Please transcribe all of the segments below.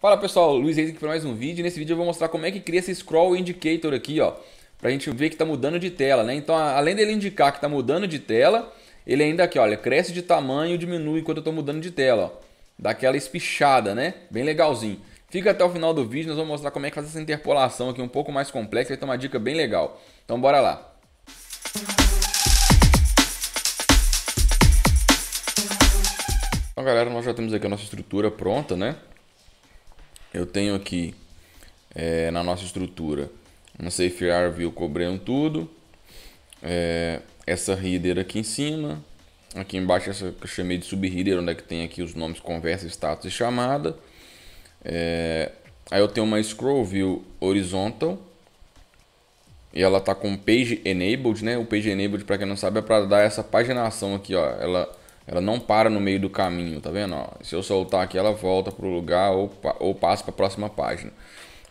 Fala pessoal, Luiz Reis aqui para mais um vídeo. Nesse vídeo eu vou mostrar como é que cria esse Scroll Indicator aqui, ó, pra gente ver que tá mudando de tela, né? Então, além dele indicar que tá mudando de tela, ele ainda aqui, olha, cresce de tamanho e diminui enquanto eu tô mudando de tela, ó. Dá aquela espichada, né? Bem legalzinho. Fica até o final do vídeo, nós vamos mostrar como é que faz essa interpolação aqui um pouco mais complexa, vai ter uma dica bem legal. Então bora lá. Então galera, nós já temos aqui a nossa estrutura pronta, né? Eu tenho aqui na nossa estrutura um Safe View cobrindo tudo, essa header aqui em cima, aqui embaixo essa que eu chamei de subheader, onde é que tem aqui os nomes conversa, status e chamada. Aí eu tenho uma Scroll View Horizontal e ela tá com Page Enabled, né? O Page Enabled, para quem não sabe, é para dar essa paginação aqui, ó. Ela não para no meio do caminho, tá vendo? Ó, se eu soltar aqui, ela volta para o lugar ou passa para a próxima página.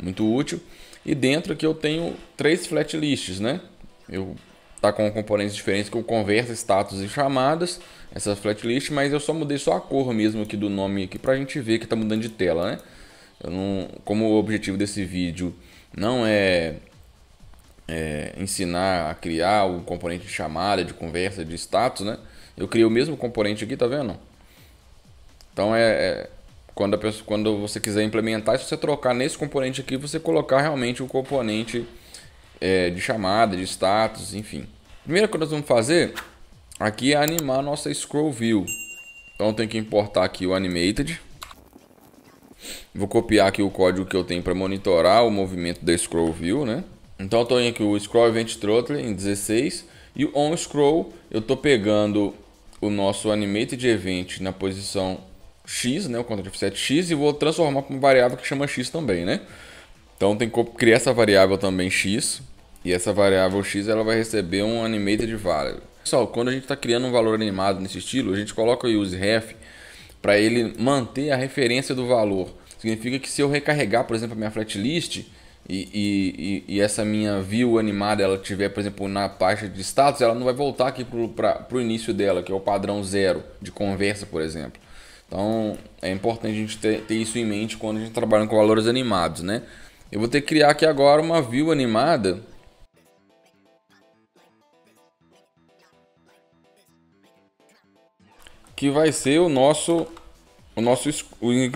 Muito útil. E dentro aqui eu tenho 3 flat lists, né? Eu tá com componentes diferentes com conversa, status e chamadas, essa flat list, mas eu só mudei só a cor mesmo aqui do nome aqui pra gente ver que tá mudando de tela, né? Eu não, como o objetivo desse vídeo não é ensinar a criar o componente de chamada, de conversa, de status, né? Eu criei o mesmo componente aqui, tá vendo? Então quando você quiser implementar, se você trocar nesse componente aqui, você colocar realmente o componente de chamada, de status, enfim. Primeira coisa que nós vamos fazer aqui é animar a nossa Scroll View. Então eu tenho que importar aqui o Animated. Vou copiar aqui o código que eu tenho para monitorar o movimento da Scroll View, né? Então eu estou aqui o Scroll Event Throttle em 16 e o On Scroll eu estou pegando o nosso Animated Event na posição X, né, o control offset X, e vou transformar para uma variável que chama X também, né? Então tem que criar essa variável também X, e essa variável X ela vai receber um Animated Value. Pessoal, quando a gente está criando um valor animado nesse estilo, a gente coloca o useRef para ele manter a referência do valor. Significa que se eu recarregar, por exemplo, a minha flatlist e essa minha view animada ela tiver, por exemplo, na pasta de status, ela não vai voltar aqui para o início dela, que é o padrão 0 de conversa, por exemplo. Então é importante a gente ter isso em mente quando a gente trabalha com valores animados, né? Eu vou ter que criar aqui agora uma view animada que vai ser o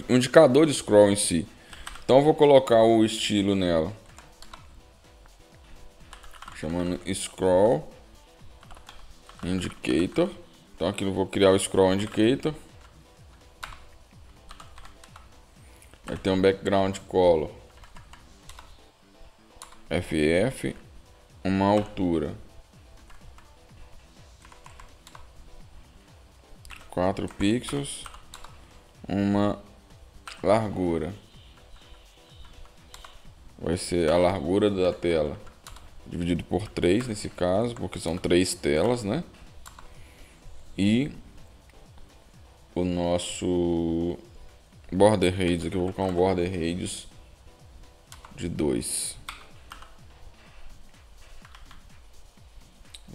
indicador de scroll em si. Então eu vou colocar o estilo nela, chamando Scroll Indicator. Então aqui eu vou criar o Scroll Indicator. Vai ter um background color FF, uma altura 4 pixels, uma largura, vai ser a largura da tela dividido por 3 nesse caso, porque são 3 telas, né? E o nosso border radius, aqui eu vou colocar um border radius de 2.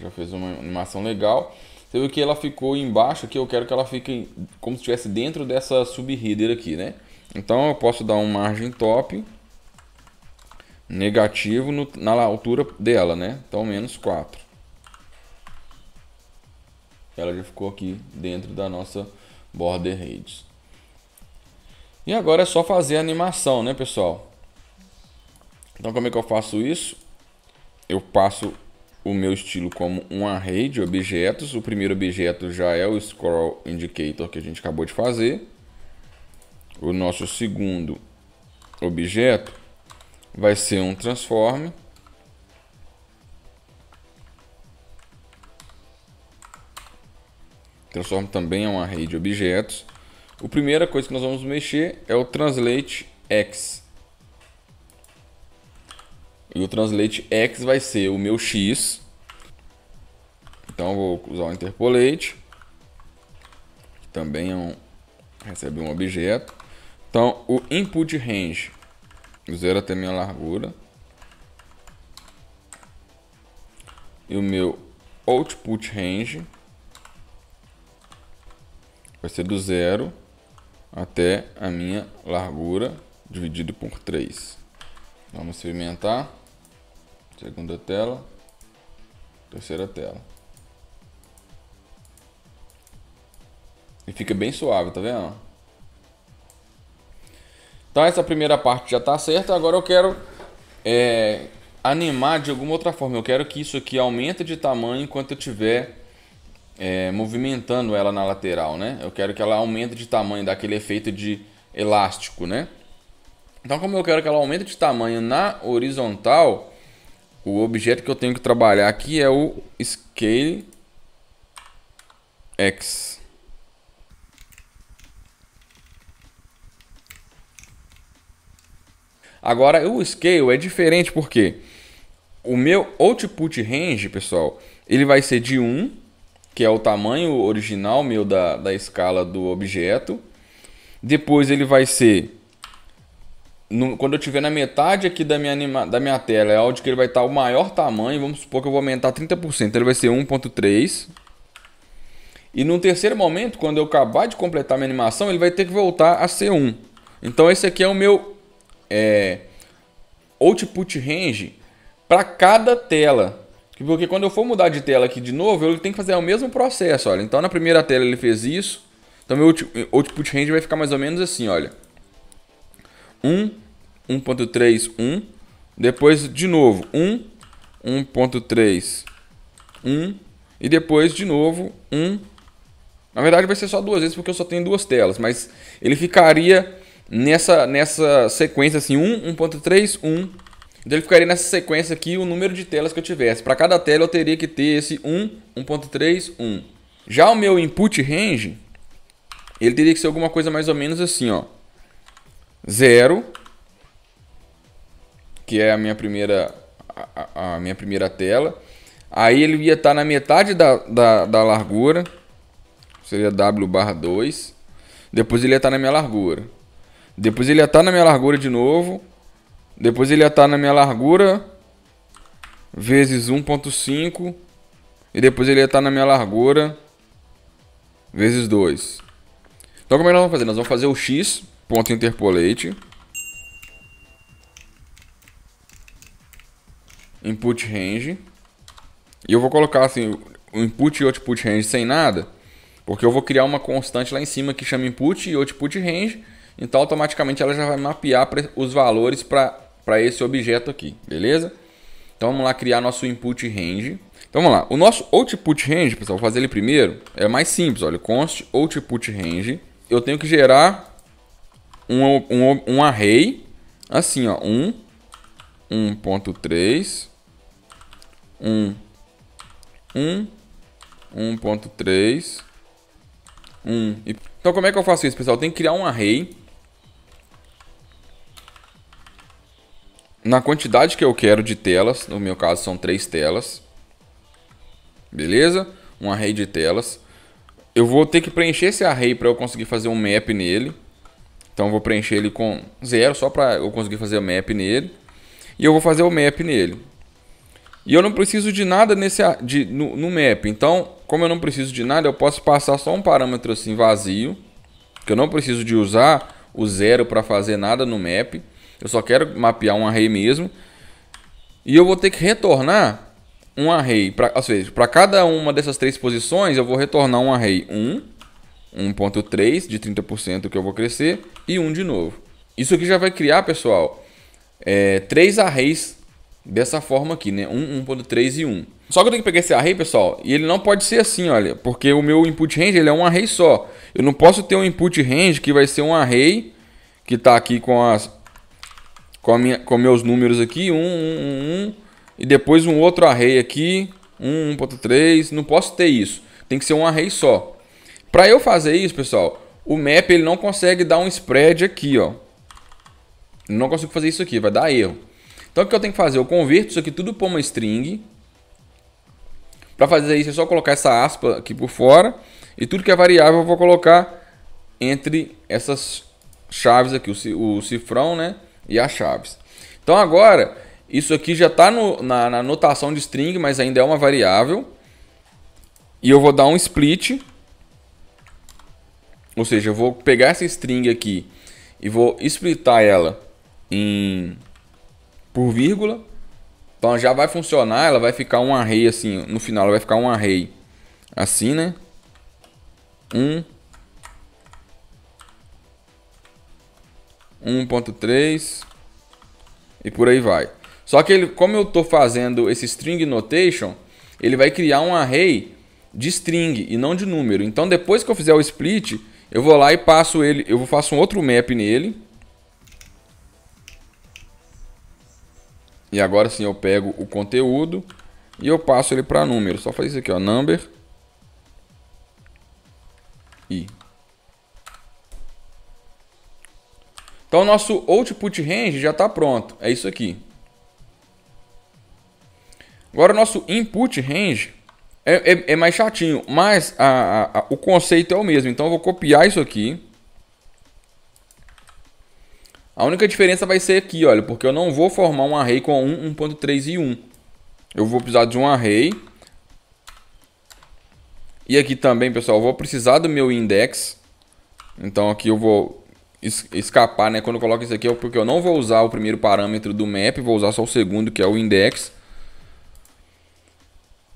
Já fez uma animação legal. Você viu que ela ficou embaixo aqui, eu quero que ela fique como se estivesse dentro dessa subheader aqui, né? Então eu posso dar um margin top negativo na altura dela, né? Então menos 4. Ela já ficou aqui dentro da nossa border radius. E agora é só fazer a animação, né, pessoal? Então como é que eu faço isso? Eu passo o meu estilo como um array de objetos. O primeiro objeto já é o Scroll Indicator que a gente acabou de fazer. O nosso segundo objeto vai ser um transform. Transform também é um array de objetos. A primeira coisa que nós vamos mexer é o Translate X. E o Translate X vai ser o meu X. Então eu vou usar o Interpolate, que também recebe um objeto. Então o Input Range, 0 até minha largura. E o meu Output Range vai ser do 0 até a minha largura dividido por 3. Vamos experimentar. Segunda tela. Terceira tela. E fica bem suave, tá vendo? Então essa primeira parte já tá certa. Agora eu quero animar de alguma outra forma. Eu quero que isso aqui aumente de tamanho enquanto eu estiver movimentando ela na lateral, né? Eu quero que ela aumente de tamanho, daquele efeito de elástico, né? Então, como eu quero que ela aumente de tamanho na horizontal, o objeto que eu tenho que trabalhar aqui é o Scale X. Agora, o Scale é diferente porque o meu Output Range, pessoal, ele vai ser de 1, que é o tamanho original meu da escala do objeto. Depois ele vai ser... quando eu estiver na metade aqui da minha tela, é onde que ele vai estar o maior tamanho. Vamos supor que eu vou aumentar 30%. Ele vai ser 1.3. E no terceiro momento, quando eu acabar de completar minha animação, ele vai ter que voltar a ser 1. Então esse aqui é o meu Output Range para cada tela. Porque quando eu for mudar de tela aqui de novo, eu tenho que fazer o mesmo processo. Olha. Então na primeira tela ele fez isso. Então meu Output Range vai ficar mais ou menos assim, olha. 1, 1.3, 1. Depois de novo 1, 1.3, 1. E depois de novo 1. Na verdade vai ser só duas vezes porque eu só tenho duas telas. Mas ele ficaria nessa sequência assim, 1, 1.3, 1. Então ele ficaria nessa sequência aqui o número de telas que eu tivesse. Para cada tela eu teria que ter esse 1, 1.3, 1. Já o meu Input Range, ele teria que ser alguma coisa mais ou menos assim, ó. 0, que é a minha primeira tela. Aí ele ia estar na metade da largura, seria W/2. Depois ele ia estar na minha largura. Depois ele ia estar na minha largura de novo. Depois ele ia estar na minha largura vezes 1.5. E depois ele ia estar na minha largura vezes 2. Então como é que nós vamos fazer? Nós vamos fazer o x, ponto interpolate, input range. E eu vou colocar assim o input e output range sem nada, porque eu vou criar uma constante lá em cima que chama input e output range. Então automaticamente ela já vai mapear os valores para esse objeto aqui, beleza? Então vamos lá criar nosso input range. Então vamos lá, o nosso output range, pessoal, vou fazer ele primeiro, é mais simples, olha, const output range. Eu tenho que gerar um array, assim ó, 1, 1.3, 1, 1, 1.3, 1. Então como é que eu faço isso, pessoal? Eu tenho que criar um array na quantidade que eu quero de telas. No meu caso são 3 telas. Beleza? Um array de telas. Eu vou ter que preencher esse array para eu conseguir fazer um map nele. Então eu vou preencher ele com 0 só para eu conseguir fazer o map nele. E eu vou fazer o map nele. E eu não preciso de nada no map. Então, como eu não preciso de nada, eu posso passar só um parâmetro assim vazio. Que eu não preciso de usar o 0 para fazer nada no map. Eu só quero mapear um array mesmo. E eu vou ter que retornar um array. Ou seja, para cada uma dessas 3 posições, eu vou retornar um array 1, 1.3 de 30% que eu vou crescer e 1 de novo. Isso aqui já vai criar, pessoal, 3 arrays dessa forma aqui, né? 1, 1.3 e 1. Só que eu tenho que pegar esse array, pessoal, e ele não pode ser assim, olha, porque o meu input range ele é um array só. Eu não posso ter um input range que vai ser um array que está aqui com meus números aqui, 1, 1, 1, 1, e depois um outro array aqui, 1, 1.3. Não posso ter isso. Tem que ser um array só. Para eu fazer isso, pessoal, o map ele não consegue dar um spread aqui, ó. Eu não consigo fazer isso aqui, vai dar erro. Então o que eu tenho que fazer? Eu converto isso aqui tudo para uma string. Para fazer isso é só colocar essa aspa aqui por fora. E tudo que é variável eu vou colocar entre essas chaves aqui, o cifrão, né? E as chaves. Então agora, isso aqui já está na notação de string, mas ainda é uma variável. E eu vou dar um split. Ou seja, eu vou pegar essa string aqui e vou splitar ela por vírgula. Então já vai funcionar, ela vai ficar um array assim, no final ela vai ficar um array assim, né? 1.3 e por aí vai. Só que ele, como eu estou fazendo esse string notation, ele vai criar um array de string e não de número. Então depois que eu fizer o split, eu vou lá e passo ele, faço um outro map nele. E agora sim eu pego o conteúdo e eu passo ele para número. Só fazer isso aqui, ó, number i. Então o nosso output range já está pronto. É isso aqui. Agora o nosso input range é mais chatinho, mas o conceito é o mesmo. Então eu vou copiar isso aqui. A única diferença vai ser aqui, olha, porque eu não vou formar um array com 1, 1.3 e 1. Eu vou precisar de um array. E aqui também, pessoal, eu vou precisar do meu index. Então aqui eu vou escapar, né? Quando eu coloco isso aqui é porque eu não vou usar o primeiro parâmetro do map, vou usar só o segundo, que é o index.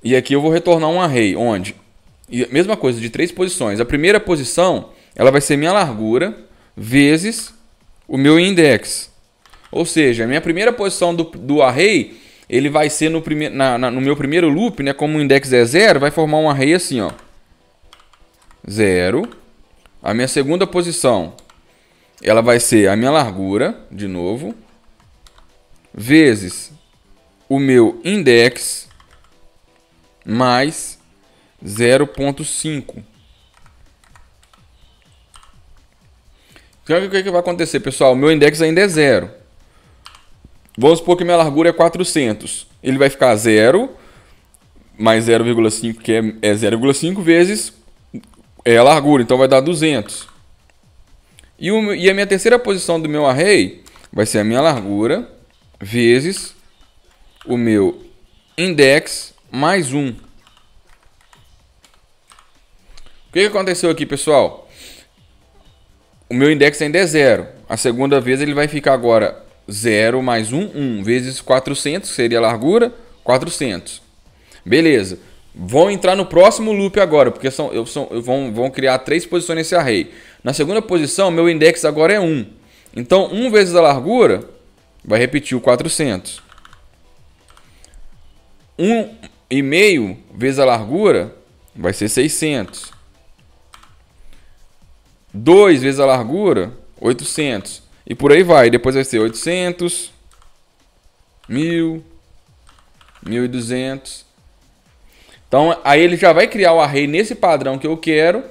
E aqui eu vou retornar um array, onde? E mesma coisa, de 3 posições. A primeira posição, ela vai ser minha largura vezes o meu index. Ou seja, a minha primeira posição do array, ele vai ser no meu primeiro loop, né? Como o index é 0, vai formar um array assim, ó. 0. A minha segunda posição, ela vai ser a minha largura, de novo, vezes o meu index mais 0.5. Então o que vai acontecer, pessoal? O meu index ainda é 0. Vamos supor que minha largura é 400. Ele vai ficar 0 mais 0,5, que é 0,5 vezes a largura. Então vai dar 200. E a minha terceira posição do meu array vai ser a minha largura vezes o meu index mais 1. O que aconteceu aqui, pessoal? O meu index ainda é 0. A segunda vez ele vai ficar agora 0 mais 1, 1 vezes 400, que seria a largura, 400. Beleza. Vão entrar no próximo loop agora, porque vão criar 3 posições nesse array. Na segunda posição, meu index agora é 1. Então, 1 vezes a largura vai repetir o 400. 1,5 vezes a largura vai ser 600. 2 vezes a largura, 800. E por aí vai. Depois vai ser 800, 1000, 1200. Então, aí ele já vai criar o array nesse padrão que eu quero.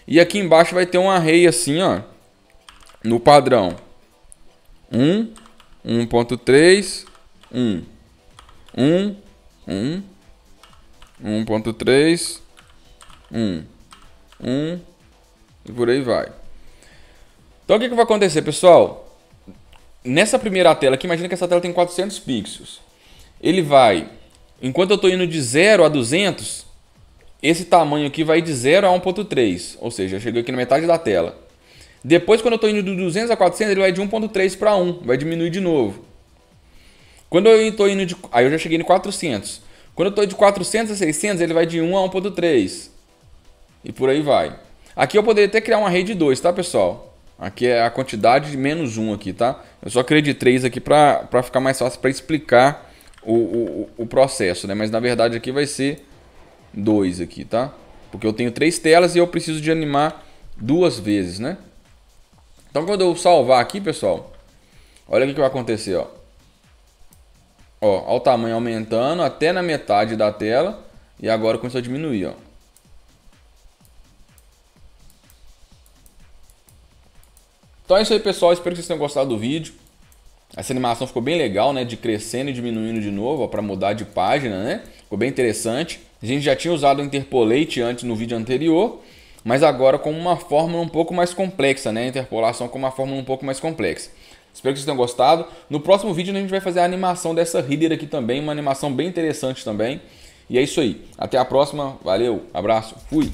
E aqui embaixo vai ter um array assim, ó. No padrão. 1, 1.3, 1. 1, 1, 1.3, 1. 1. E por aí vai. Então o que vai acontecer, pessoal? Nessa primeira tela aqui, imagina que essa tela tem 400 pixels. Ele vai, enquanto eu estou indo de 0 a 200, esse tamanho aqui vai de 0 a 1.3. Ou seja, eu cheguei aqui na metade da tela. Depois, quando eu estou indo de 200 a 400, ele vai de 1.3 para 1. Vai diminuir de novo. Quando eu estou indo de... Aí eu já cheguei no 400. Quando eu estou de 400 a 600, ele vai de 1 a 1.3. E por aí vai. Aqui eu poderia até criar um array de 2, tá, pessoal? Aqui é a quantidade de menos 1 aqui, tá? Eu só criei de 3 aqui para ficar mais fácil para explicar o processo, né? Mas na verdade aqui vai ser 2 aqui, tá? Porque eu tenho 3 telas e eu preciso de animar 2 vezes, né? Então quando eu salvar aqui, pessoal, olha o que vai acontecer, ó. Ó, olha o tamanho aumentando até na metade da tela e agora começou a diminuir, ó. Então é isso aí, pessoal. Espero que vocês tenham gostado do vídeo. Essa animação ficou bem legal, né? De crescendo e diminuindo de novo, para mudar de página, né? Ficou bem interessante. A gente já tinha usado o interpolate antes no vídeo anterior, mas agora com uma fórmula um pouco mais complexa, né? A interpolação com uma fórmula um pouco mais complexa. Espero que vocês tenham gostado. No próximo vídeo a gente vai fazer a animação dessa header aqui também, uma animação bem interessante também. E é isso aí. Até a próxima. Valeu, abraço, fui!